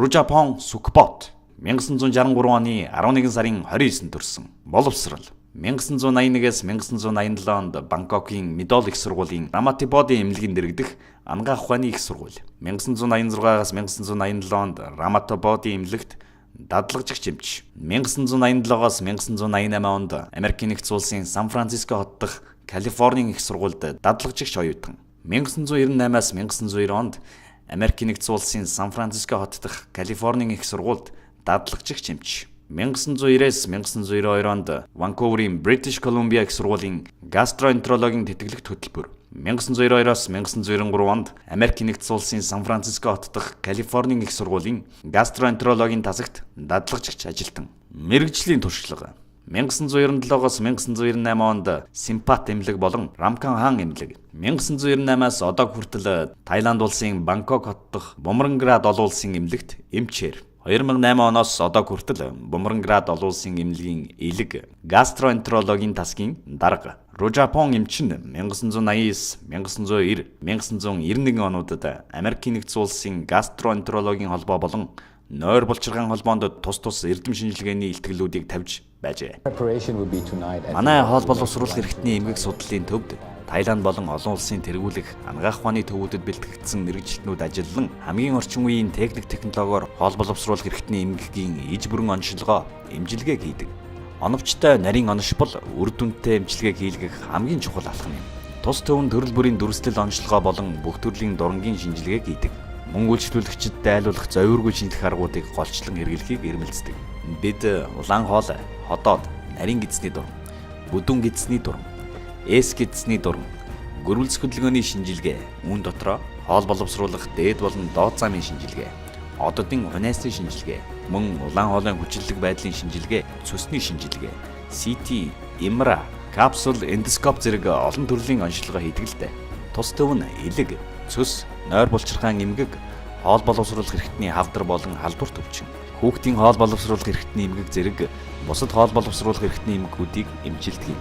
Ружапон Сукбот 1963 оны 11 сарын 29-нд төрсөн. Боловсрал 1981-ээс 1987 онд Бангкокын Midol их сургуулийн Ramatibodi эмнэлгийн дэргэдэх анагаах ухааны их сургууль. 1986-аас 1987 онд Ramatibodi эмнэлэгт дадлагжигч эмч. 1987-аас 1988 онд Америкийн нэгдсэн улсын Сан Франциско хот дахь Калифорнийн их сургуульд дадлагжигч оюутан. 1998-аас 1990 онд Америкийн нэгдсэн улсын Сан Франциско хот дахь Калифорнийн их сургуульд дадлагжигч эмч. 1990-аас 1992 онд Ванкуверийн British Columbia их сургуулийн гастроэнтерологийн тэтгэлэгт хөтөлбөр. 1992-аас 1993 онд Америкийн нэгдсэн улсын Сан Франциско хот дахь Калифорнийн их сургуулийн гастроэнтерологийн тасагт дадлагжигч ажилтан. Мэргэжлийн туршлага 1997-оос 1998 онд Симпат эмнэлэг болон Рамкан хаан эмнэлэг. 1998-аас одоо хүртэл Таиланд улсын Бангкок хот дахь Бумранград олон улсын эмнэлэгт эмчээр. 2008 оноос одоо хүртэл Бумранград олон улсын эмнэлгийн элэг гастроэнтерологийн тасгийн дарга. Ружапон эмч нь 1989, 1990, 1991 онуудад Америкийн нэгдсэн улсын гастроэнтерологийн холбоо болон нойр булчиргаан холбоонд тус эрдэм шинжилгээний илтгэлүүдийг тавьж байжээ. Манай хоол боловсруулах эрхтний эмгэг судлалын төвд Таиланд болон олон улсын тэргүүлэх анагаах ухааны төвүүдэд бэлтгэгдсэн мэргэжилтнүүд ажиллан хамгийн орчин үеийн техник технологиор хоол боловсруулах эрхтний эмгэгийн иж бүрэн онцлогоо эмчилгээ хийдэг. Оновчтой нарийн онош бол үр дүнтэй эмчилгээ хийлгэх хамгийн чухал алхам юм. Тус төвөнд төрөл бүрийн дүрслэл онцлогоо болон бүх төрлийн дурангийн шинжилгээг хийдэг. Мөн үйлчлүүлэгчид дайлуулах зовиргүй шинжлэх аргуудыг голчлон хэрэглэхийг эрмэлздэг. Бид улаан хоол, ходоод, нарийн гидсний дуран, бүдүүн гидсний дуран, эс гидсний дуран, гөрвөлс хөдөлгөөний шинжилгээ, үүн дотроо хоол боловсруулах дээд болон доод замын шинжилгээ, ододын хунайсны шинжилгээ, мөн улаан хоолын хүчлэлэг байдлын шинжилгээ, цөсний шинжилгээ, CT, MRI, капсул, эндоскоп зэрэг олон төрлийн онцлогоо хийдэг л дээ. Тус төв нь элэг, цөс, нойр булчиргаан эмгэг, хоол боловсруулах эрхтний хавдар болон халдвар төвчин, хүүхдийн хоол боловсруулах эрхтний эмгэг зэрэг бусад хоол боловсруулах эрхтний эмгэгүүдийг эмчилдэг юм.